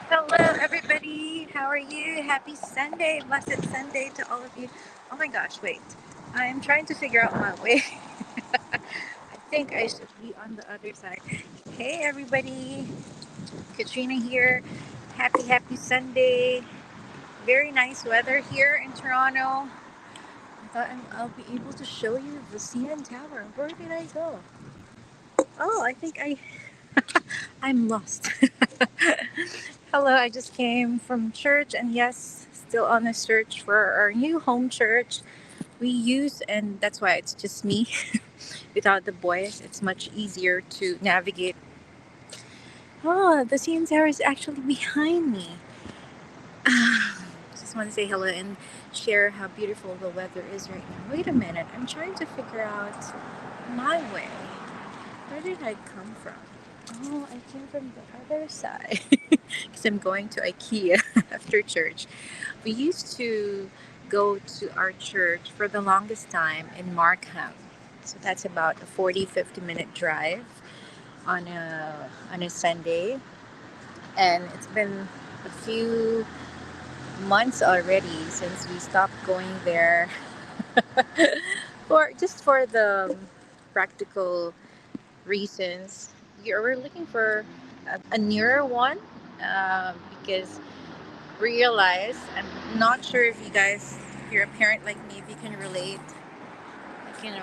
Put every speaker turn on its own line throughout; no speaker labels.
Hello, everybody. How are you? Happy Sunday, blessed Sunday to all of you. Oh my gosh, wait. I'm trying to figure out my way. I think I should be on the other side. Hey, everybody. Katrina here. Happy Sunday. Very nice weather here in Toronto. I thought I'll be able to show you the CN Tower. Where did I go? Oh, I think I'm lost. Hello, I just came from church, and yes, still on a search for our new home church. We use, and that's why it's just me without the boys. It's much easier to navigate. Oh, the CN Tower is actually behind me. Just want to say hello and share how beautiful the weather is right now. Wait a minute, I'm trying to figure out my way. Where did I come from? Oh, I came from the other side because I'm going to IKEA after church. We used to go to our church for the longest time in Markham. So that's about a 40-50 minute drive on a Sunday. And it's been a few months already since we stopped going there for the practical reasons. We're looking for a nearer one because realize I'm not sure if you guys, if you're a parent like me, if you can relate. Like,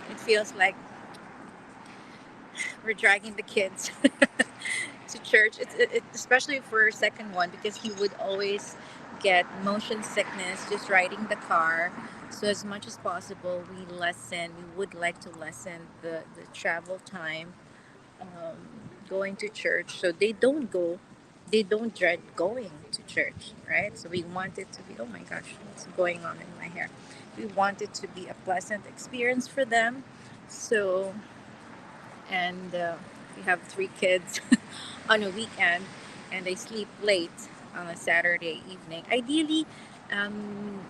it feels like we're dragging the kids to church. Especially for second one because he would always get motion sickness just riding the car. So as much as possible, we would like to lessen the travel time um, going to church so they don't dread going to church, right? So we want it to be, oh my gosh, what's going on in my hair? We want it to be a pleasant experience for them. So, and we have three kids on a weekend and they sleep late on a Saturday evening. Ideally,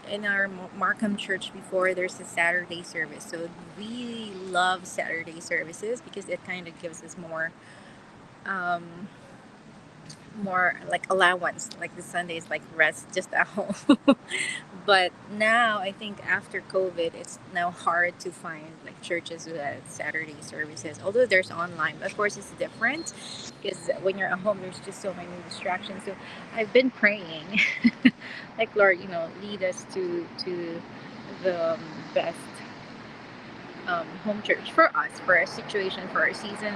in our Markham church before, there's a Saturday service. So we love Saturday services because it kind of gives us um, more like allowance, like the Sundays, like rest just at home. But now I think after COVID, it's now hard to find like churches with Saturday services. Although there's online, but of course it's different because when you're at home, there's just so many distractions. So I've been praying, like Lord, lead us to the best home church for us, for our situation, for our season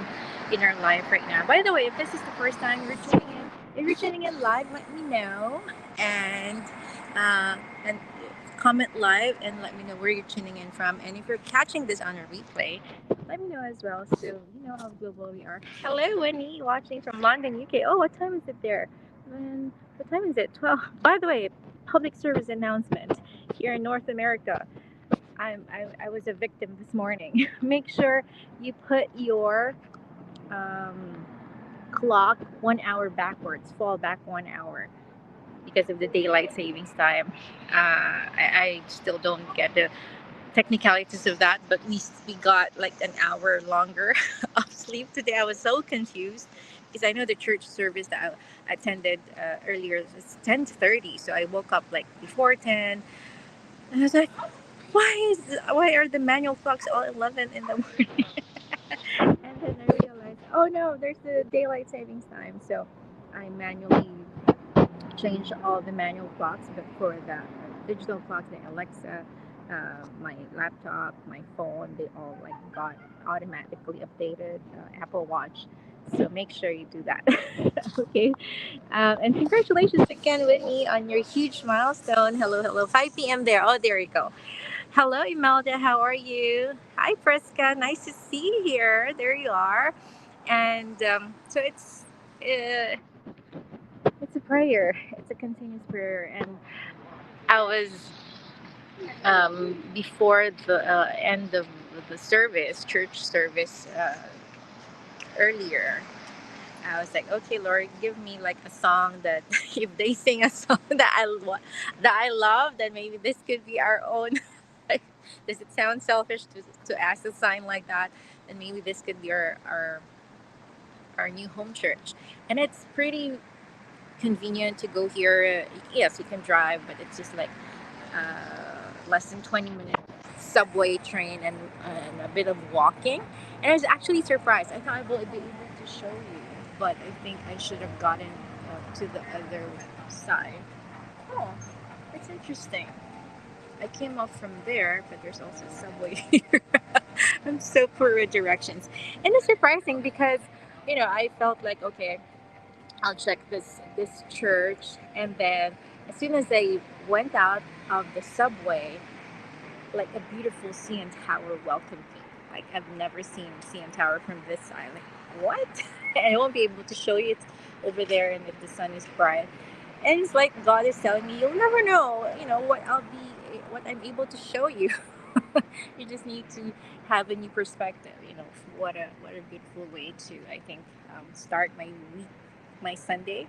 in our life right now. By the way, if this is the first time you're tuning in, if you're tuning in live, let me know and and comment live and let me know where you're tuning in from. And if you're catching this on a replay, let me know as well. So you know how global we are. Hello, Winnie, watching from London, UK. Oh, what time is it there? What time is it? 12. By the way, public service announcement here in North America. I was a victim this morning. Make sure you put your um, clock 1 hour backwards, fall back 1 hour because of the daylight savings time. I still don't get the technicalities of that, but we got like an hour longer of sleep today. I was so confused because I know the church service that I attended earlier was 10:30, so I woke up like before 10, and I was like, why are the manual clocks all 11 in the morning? And then I realized, oh no, there's the daylight savings time. So I manually changed all the manual clocks, but for the digital clocks, the Alexa, my laptop, my phone, they all like got automatically updated. Apple Watch. So make sure you do that. Okay. And congratulations again, Whitney, on your huge milestone. Hello, hello. 5 p.m. there. Oh, there you go. Hello, Imelda. How are you? Hi, Friska. Nice to see you here. There you are. And so uh, it's a prayer. It's a continuous prayer. And I was before the end of the service, church service earlier. I was like, okay, Lord, give me like a song that if they sing a song that I love, then maybe this could be our own. Like, does it sound selfish to ask a sign like that? Then maybe this could be our new home church, and it's pretty convenient to go here. Yes, you can drive, but it's just like less than 20 minutes subway train and a bit of walking. And I was actually surprised. I thought I would be able to show you, but I think I should have gotten to the other side. Oh, it's interesting. I came off from there, but there's also a subway here. I'm so poor with directions. And it's surprising because, I felt like, okay, I'll check this church. And then as soon as I went out of the subway, like a beautiful CN Tower welcomed me. Like I've never seen CN Tower from this side. Like what? And I won't be able to show you. It's over there, and if the sun is bright, and it's like God is telling me, you'll never know, what I'm able to show you. You just need to have a new perspective. What a beautiful way to, I think, start my week, my Sunday.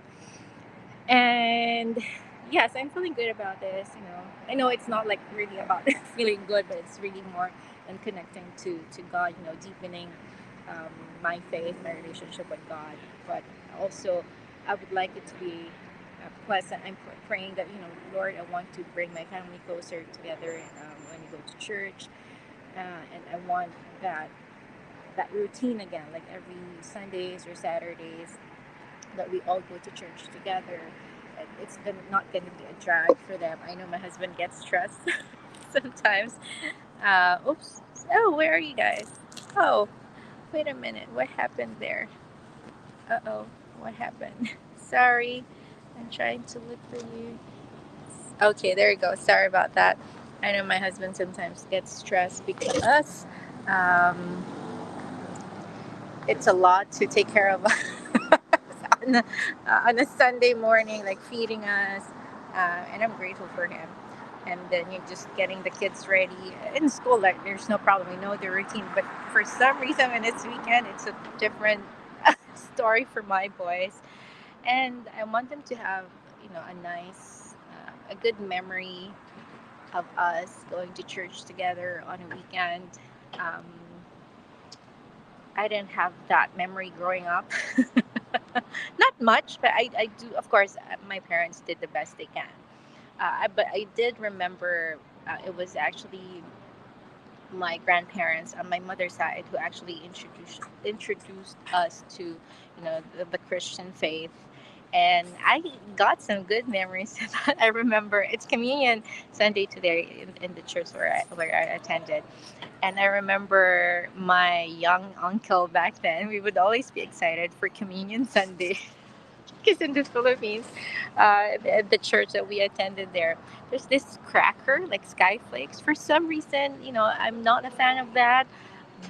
And yes, I'm feeling good about this. I know it's not like really about feeling good, but it's really more than connecting to God. Deepening um, my faith, my relationship with God. But also, I would like it to be pleasant. I'm praying that, Lord, I want to bring my family closer together when we go to church, and I want that that routine again, like every Sundays or Saturdays, that we all go to church together. It's not going to be a drag for them. I know my husband gets stressed sometimes. Oops. Oh, where are you guys? Oh, wait a minute. What happened there? Uh oh. What happened? Sorry. I'm trying to look for you. Okay, there you go. Sorry about that. I know my husband sometimes gets stressed because um, it's a lot to take care of on a Sunday morning, like feeding us, and I'm grateful for him. And then you're just getting the kids ready in school. Like there's no problem, we know the routine. But for some reason, when it's weekend, it's a different story for my boys. And I want them to have, a nice, a good memory of us going to church together on a weekend. Um, I didn't have that memory growing up. Not much, but I do. Of course, my parents did the best they can. But I did remember it was actually my grandparents on my mother's side who actually introduced us to, the Christian faith. And I got some good memories. That I remember it's Communion Sunday today in the church where I attended. And I remember my young uncle back then, we would always be excited for Communion Sunday. Because in the Philippines, at the church that we attended there's this cracker, like Sky Flakes. For some reason, I'm not a fan of that.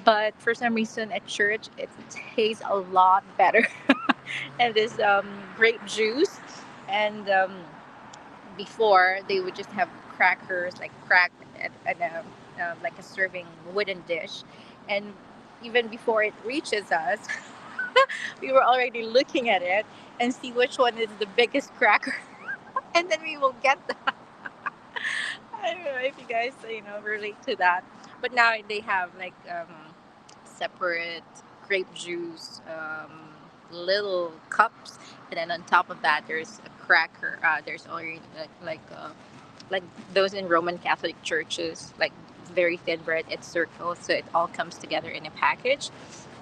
But for some reason at church, it tastes a lot better. And this grape juice. And before, they would just have crackers, like cracked at like a serving wooden dish. And even before it reaches us, we were already looking at it and see which one is the biggest cracker. And then we will get them. I don't know if you guys, relate to that. But now they have like separate grape juice, little cups, and then on top of that, there's a cracker. There's already like those in Roman Catholic churches, like very thin bread. It's circle, so it all comes together in a package.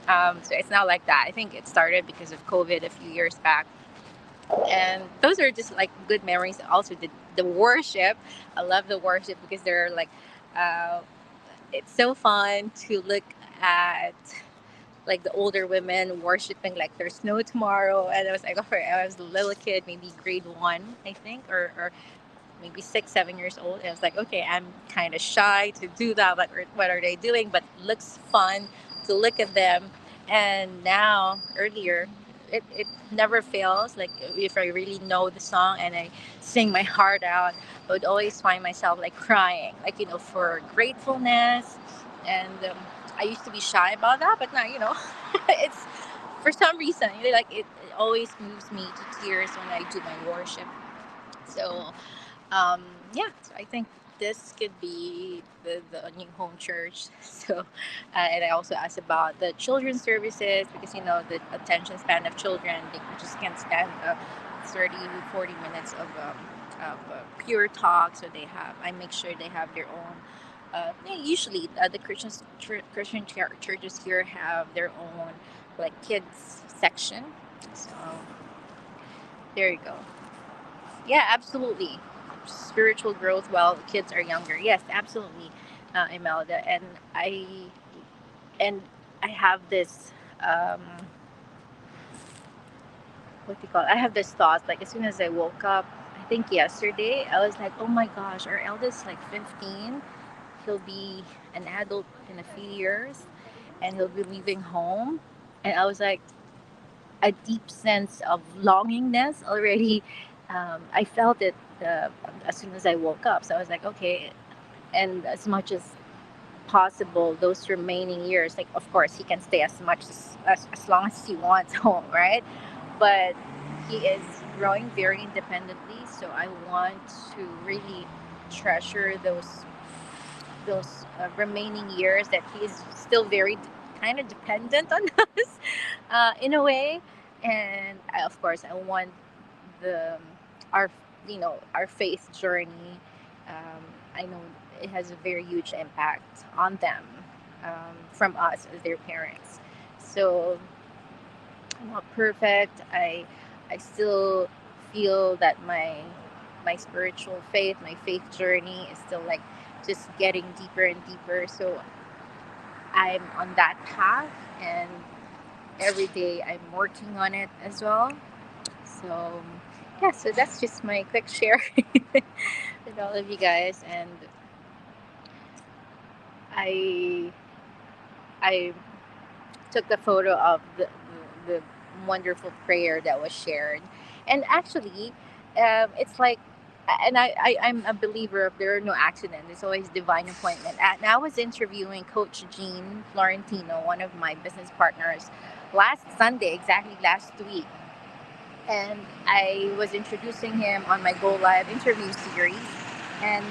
So it's not like that. I think it started because of COVID a few years back, and those are just like good memories. Also, the worship. I love the worship because they're like, uh, it's so fun to look at like the older women worshiping like there's no tomorrow. And I was like, oh, I was a little kid, maybe grade one, I think, or maybe 6, 7 years old. And I was like, okay, I'm kind of shy to do that. What are they doing? But it looks fun to look at them. And now, earlier, it never fails. Like if I really know the song and I sing my heart out, I would always find myself like crying, like, for gratefulness. And I used to be shy about that, but now, it's for some reason, like it always moves me to tears when I do my worship. So um, yeah, so I think this could be the new home church. So, and I also asked about the children's services because the attention span of children, they just can't stand 30 to 40 minutes of pure talk. So they have, I make sure they have their own. Usually, the Christian churches here have their own like kids section. So there you go. Yeah, absolutely. Spiritual growth while kids are younger. Yes, absolutely, Imelda. And I have this what do you call it? I have this thought like as soon as I woke up. I think yesterday I was like, oh my gosh, our eldest like 15. He'll be an adult in a few years, and he'll be leaving home. And I was like, a deep sense of longingness already. I felt it as soon as I woke up. So I was like, okay. And as much as possible, those remaining years, like, of course, he can stay as much as long as he wants home, right? But he is growing very independently. So I want to really treasure those remaining years that he is still very kind of dependent on us in a way. And of course, I want the our our faith journey. I know it has a very huge impact on them from us as their parents. So I'm not perfect. I still feel that my spiritual faith, my faith journey is still like just getting deeper and deeper. So I'm on that path, and every day I'm working on it as well. So yeah, so that's just my quick share with all of you guys. And I I took the photo of the wonderful prayer that was shared. And actually, it's like, and I'm a believer of there are no accidents. It's always divine appointment. And I was interviewing Coach Jean Florentino, one of my business partners, last Sunday, exactly last week. And I was introducing him on my Go Live interview series. And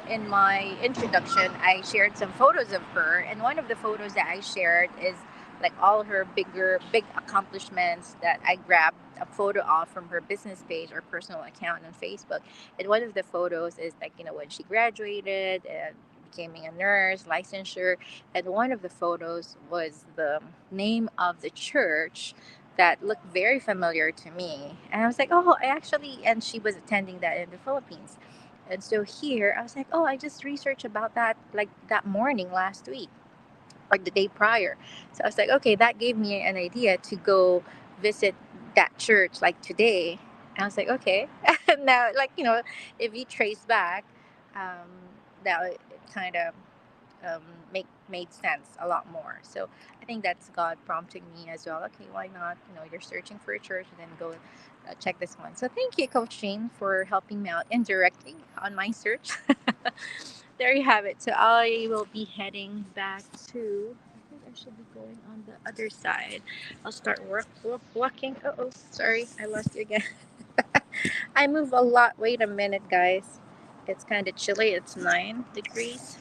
in my introduction, I shared some photos of her, and one of the photos that I shared is like all her big accomplishments that I grabbed a photo of from her business page or personal account on Facebook. And one of the photos is like when she graduated and becoming a nurse, licensure, and one of the photos was the name of the church that looked very familiar to me. And I was like, oh, I actually, and she was attending that in the Philippines. And so here, I was like, oh, I just researched about that like that morning last week or the day prior. So I was like, okay, that gave me an idea to go visit that church like today. And I was like, okay. Now, like, if you trace back, um, that it kind of um, made sense a lot more. So I think that's God prompting me as well. Okay, why not? You're searching for a church, and then go check this one. So thank you, Coach Shane, for helping me out indirectly on my search. There you have it. So I will be heading back to. I think I should be going on the other side. I'll start walking. Oh, sorry, I lost you again. I move a lot. Wait a minute, guys. It's kind of chilly. It's 9 degrees.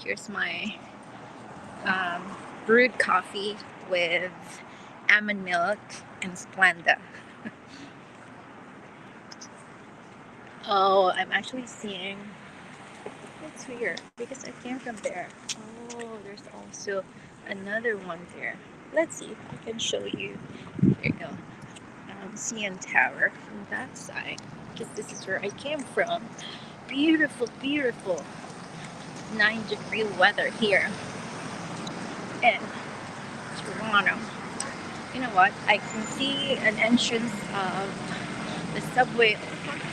Here's my um, brewed coffee with almond milk and Splenda. Oh, I'm actually seeing. It's weird because I came from there. Oh, there's also another one there. Let's see if I can show you. There you go. CN Tower from that side because this is where I came from. Beautiful, beautiful 9-degree weather here in Toronto. You know what? I can see an entrance of the subway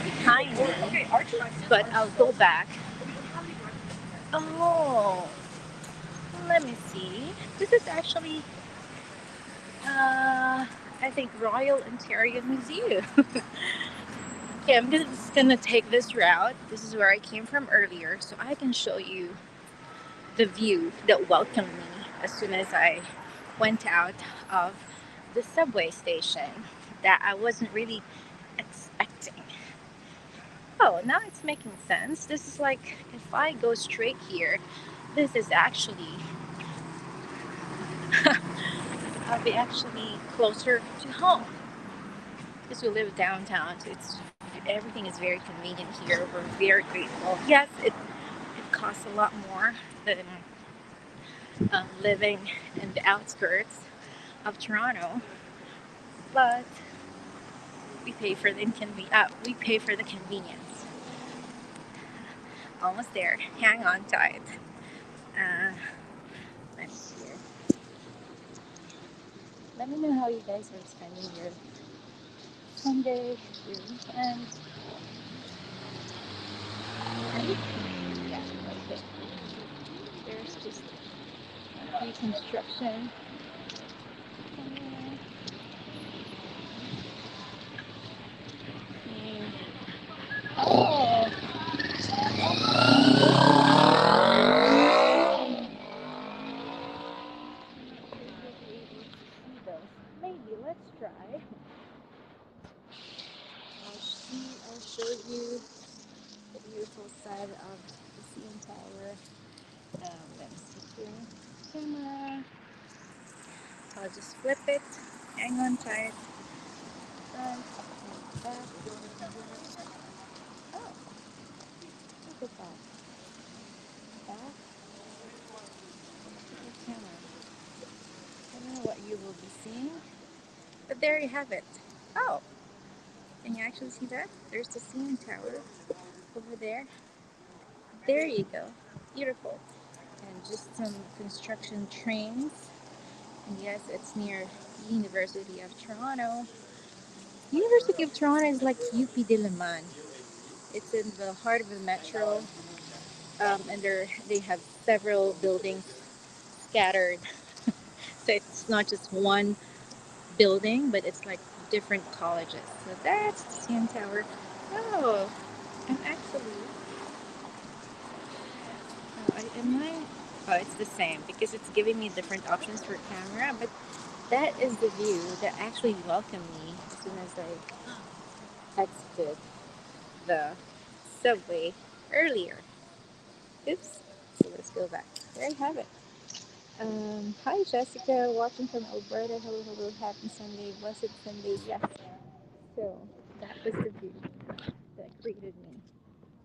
behind me, but I'll go back. Oh, let me see. This is actually, I think, Royal Ontario Museum. Okay, I'm just gonna take this route. This is where I came from earlier, so I can show you the view that welcomed me as soon as I went out of the subway station that I wasn't really expecting. Oh, now it's making sense. This is like, if I go straight here, this is actually, I'll be actually closer to home. because we live downtown, so it's everything is very convenient here. We're very grateful. Yes, it costs a lot more than living in the outskirts of Toronto, but we pay for the convenience. Almost there. Hang on tight. Uh, let's see here. Let me know how you guys are spending your Sunday, your weekend. Right? Yeah. Okay. There's just a few construction somewhere. And, oh, maybe let's try. I'll show you the beautiful side of the CN Tower. Let me see here. Camera. I'll just flip it. Hang on tight. Front and back. Oh, look at that. Back the camera. I don't know what you will be seeing, but there you have it. Oh, can you actually see that? There's the CN Tower over there. There you go. Beautiful. And just some construction trains. And yes, it's near University of Toronto. University of Toronto is like UP de Liman. It's in the heart of the metro, and they have several buildings scattered. So it's not just one building, but it's like different colleges. So that's the CN Tower. Oh, and actually, am I? Oh, it's the same because it's giving me different options for camera, but that is the view that actually welcomed me as soon as I exited the subway earlier. Oops. So let's go back. There you have it. Hi Jessica, watching from Alberta. Hello, hello, happy Sunday, blessed Sunday. Yes. So that was the view that greeted me.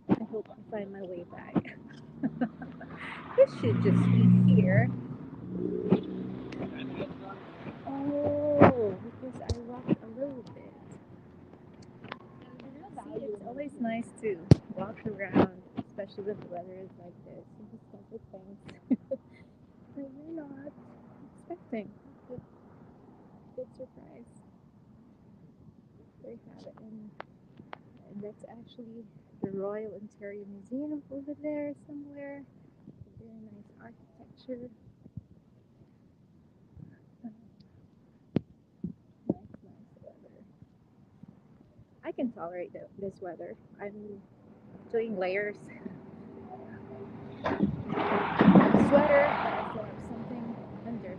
I hope I find my way back. This should just be here. Oh, because I walked a little bit. See, it's always nice to walk around, especially when the weather is like this. You discover things that you're not expecting. Good, good surprise. There you have it. And that's actually the Royal Ontario Museum over there somewhere. Very nice architecture. Nice weather. I can tolerate this weather. I'm doing layers. Sweater, but I still have something under.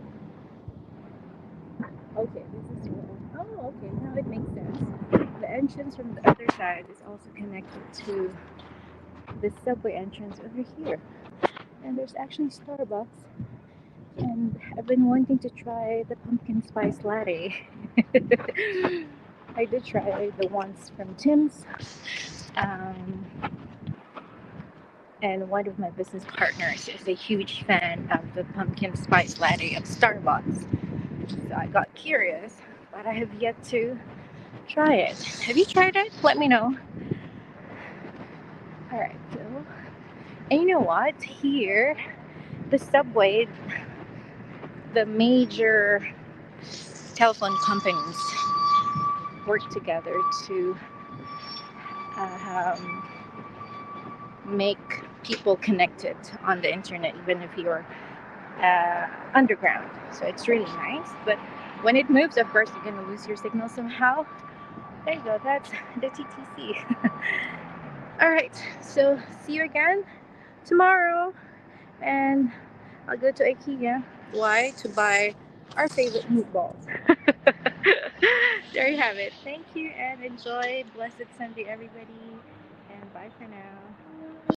Okay, this is where. Oh, okay, now it makes sense. The entrance from the other side is also connected to the subway entrance over here. And there's actually Starbucks. And I've been wanting to try the pumpkin spice latte. I did try the ones from Tim's. Um, and one of my business partners is a huge fan of the pumpkin spice latte at Starbucks. So I got curious, but I have yet to try it. Have you tried it? Let me know. Alright, so, and you know what? Here, the subway, the major telephone companies work together to um, make people connected on the internet, even if you're underground. So it's really nice. But when it moves, of course, you're going to lose your signal somehow. There you go. That's the TTC. All right. So see you again tomorrow. And I'll go to IKEA. Why? To buy our favorite meatballs. There you have it. Thank you and enjoy. Blessed Sunday, everybody. And bye for now.